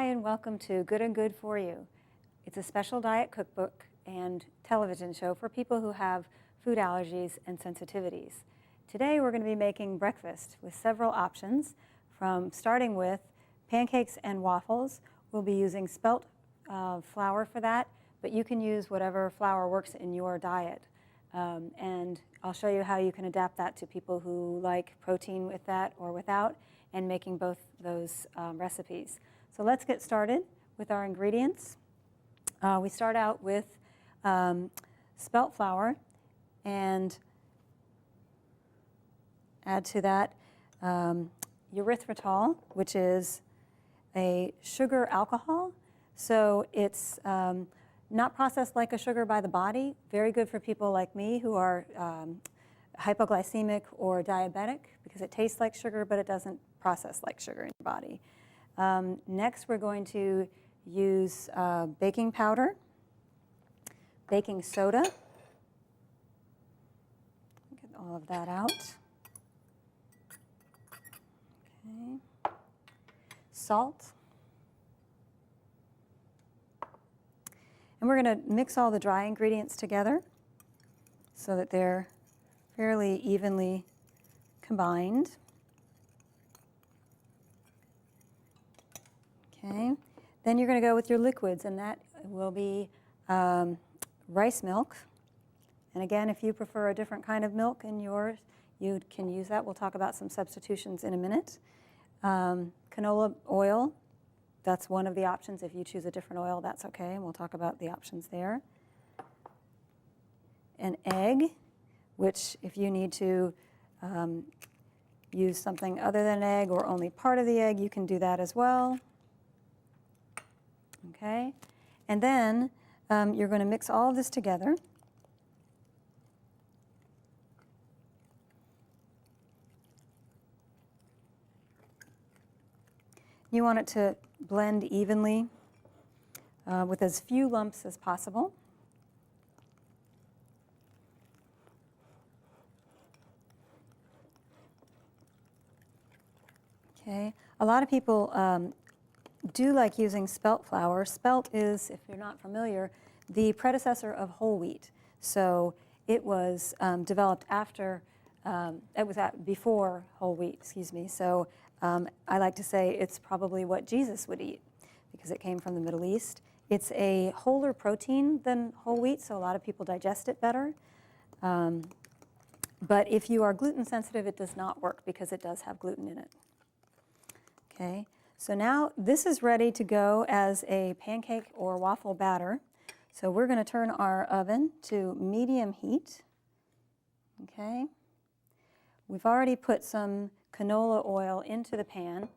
Hi, and welcome to Good and Good for You. It's a special diet cookbook and television show for people who have food allergies and sensitivities. Today we're going to be making breakfast with several options, from starting with pancakes and waffles. We'll be using spelt flour for that, but you can use whatever flour works in your diet. And I'll show you how you can adapt that to people who like protein with that or without, and making both those recipes. So let's get started with our ingredients. We start out with spelt flour and add to that erythritol, which is a sugar alcohol. So it's not processed like a sugar by the body. Very good for people like me who are hypoglycemic or diabetic, because it tastes like sugar, but it doesn't process like sugar in your body. Next, we're going to use baking powder, baking soda. Get all of that out. Okay. Salt. And we're going to mix all the dry ingredients together so that they're fairly evenly combined. Okay. Then you're going to go with your liquids, and that will be rice milk. And again, if you prefer a different kind of milk in yours, you can use that. We'll talk about some substitutions in a minute. Canola oil, that's one of the options. If you choose a different oil, that's okay, and we'll talk about the options there. An egg, which if you need to use something other than an egg or only part of the egg, you can do that as well. Okay, and then you're going to mix all of this together. You want it to blend evenly with as few lumps as possible. Okay, a lot of people do like using spelt flour. Spelt is, if you're not familiar, the predecessor of whole wheat. So it was developed after, before whole wheat, excuse me. So I like to say it's probably what Jesus would eat, because it came from the Middle East. It's a wholer protein than whole wheat, so a lot of people digest it better. But if you are gluten sensitive, it does not work because it does have gluten in it. Okay. So now this is ready to go as a pancake or waffle batter. So we're going to turn our oven to medium heat. Okay. We've already put some canola oil into the pan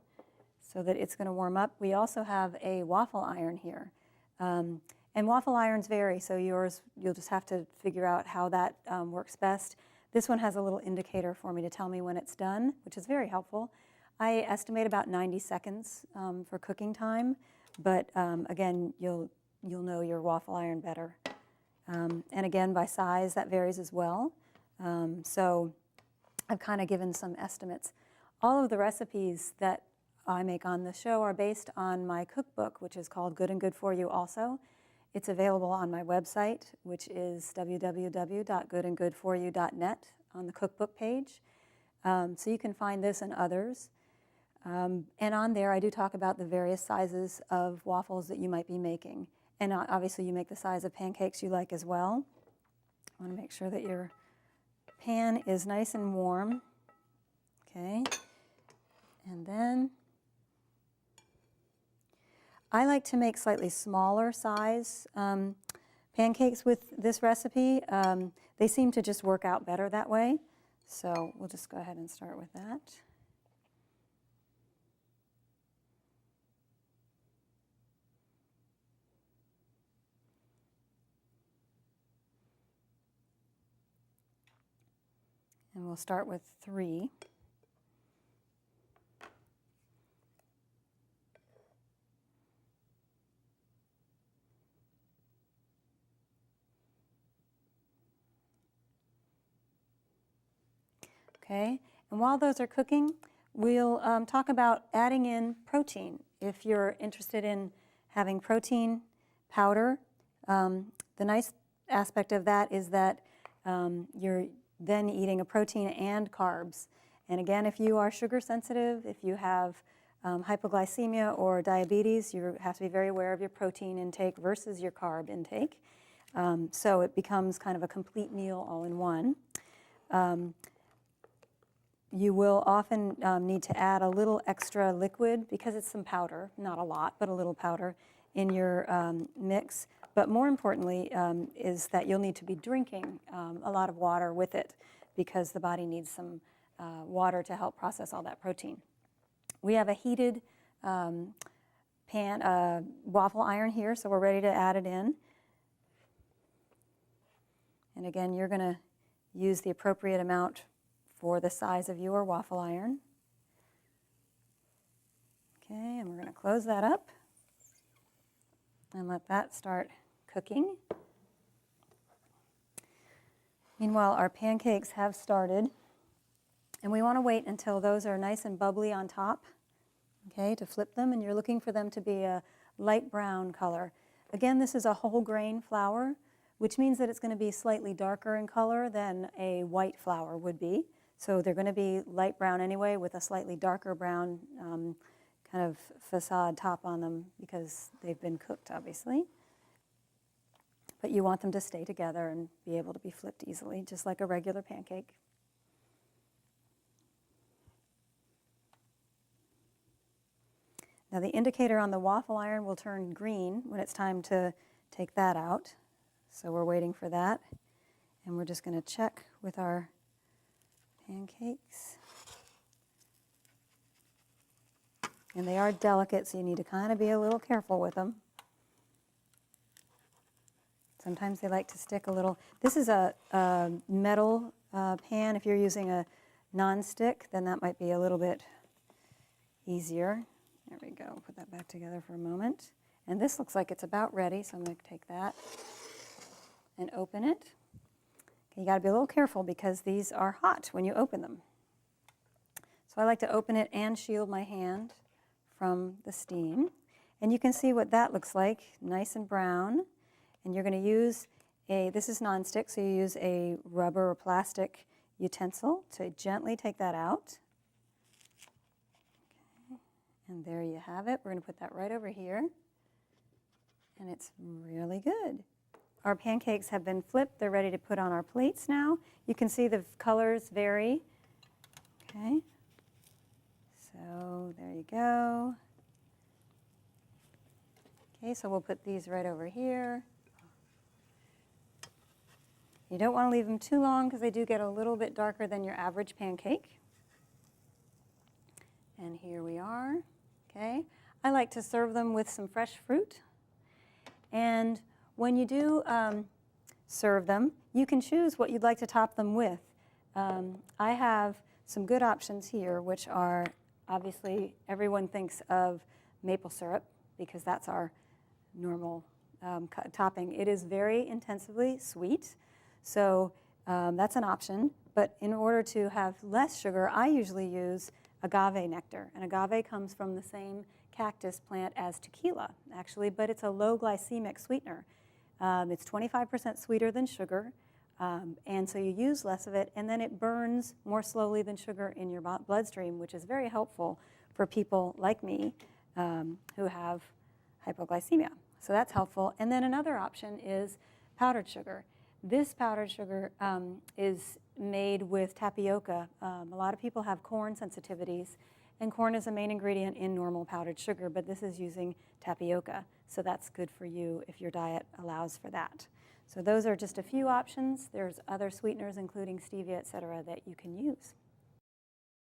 so that it's going to warm up. We also have a waffle iron here. And waffle irons vary, so yours, you'll just have to figure out how that works best. This one has a little indicator for me to tell me when it's done, which is very helpful. I estimate about 90 seconds for cooking time, but again, you'll know your waffle iron better. And again, by size, that varies as well. So I've kind of given some estimates. All of the recipes that I make on the show are based on my cookbook, which is called Good and Good for You also. It's available on my website, which is www.goodandgoodforyou.net, on the cookbook page. So you can find this and others. And on there, I do talk about the various sizes of waffles that you might be making. And obviously, you make the size of pancakes you like as well. I want to make sure that your pan is nice and warm. Okay. And then I like to make slightly smaller size pancakes with this recipe. They seem to just work out better that way. So we'll just go ahead and start with that. And we'll start with 3. Okay, and while those are cooking, we'll talk about adding in protein. If you're interested in having protein powder, the nice aspect of that is that you're then eating a protein and carbs. And again, if you are sugar sensitive, if you have hypoglycemia or diabetes, you have to be very aware of your protein intake versus your carb intake. So it becomes kind of a complete meal all in one. You will often need to add a little extra liquid because it's some powder, not a lot, but a little powder in your mix. But more importantly is that you'll need to be drinking a lot of water with it because the body needs some water to help process all that protein. We have a heated waffle iron here, so we're ready to add it in. And again, you're going to use the appropriate amount for the size of your waffle iron. Okay, and we're going to close that up and let that start cooking. Meanwhile, our pancakes have started, and we want to wait until those are nice and bubbly on top, okay, to flip them, and you're looking for them to be a light brown color. Again, this is a whole grain flour, which means that it's going to be slightly darker in color than a white flour would be. So they're going to be light brown anyway with a slightly darker brown kind of facade top on them because they've been cooked, obviously. But you want them to stay together and be able to be flipped easily, just like a regular pancake. Now the indicator on the waffle iron will turn green when it's time to take that out. So we're waiting for that. And we're just going to check with our pancakes. And they are delicate, so you need to kind of be a little careful with them. Sometimes they like to stick a little. This is a metal pan. If you're using a non-stick, then that might be a little bit easier. There we go. Put that back together for a moment. And this looks like it's about ready, so I'm going to take that and open it. Okay, you got to be a little careful because these are hot when you open them. So I like to open it and shield my hand from the steam. And you can see what that looks like, nice and brown. And you're going to use this is nonstick, so you use a rubber or plastic utensil to gently take that out. Okay. And there you have it. We're going to put that right over here. And it's really good. Our pancakes have been flipped. They're ready to put on our plates now. You can see the colors vary. Okay. So there you go. Okay, so we'll put these right over here. You don't want to leave them too long because they do get a little bit darker than your average pancake. And here we are. Okay. I like to serve them with some fresh fruit. And when you do serve them, you can choose what you'd like to top them with. I have some good options here, which are obviously everyone thinks of maple syrup because that's our normal topping. It is very intensively sweet, so that's an option. But in order to have less sugar, I usually use agave nectar. And agave comes from the same cactus plant as tequila, actually, but it's a low glycemic sweetener. It's 25% sweeter than sugar, and so you use less of it, and then it burns more slowly than sugar in your bloodstream, which is very helpful for people like me who have hypoglycemia. So that's helpful. And then another option is powdered sugar. This powdered sugar is made with tapioca. A lot of people have corn sensitivities, and corn is a main ingredient in normal powdered sugar, but this is using tapioca, so that's good for you if your diet allows for that. So those are just a few options. There's other sweeteners, including stevia, et cetera, that you can use.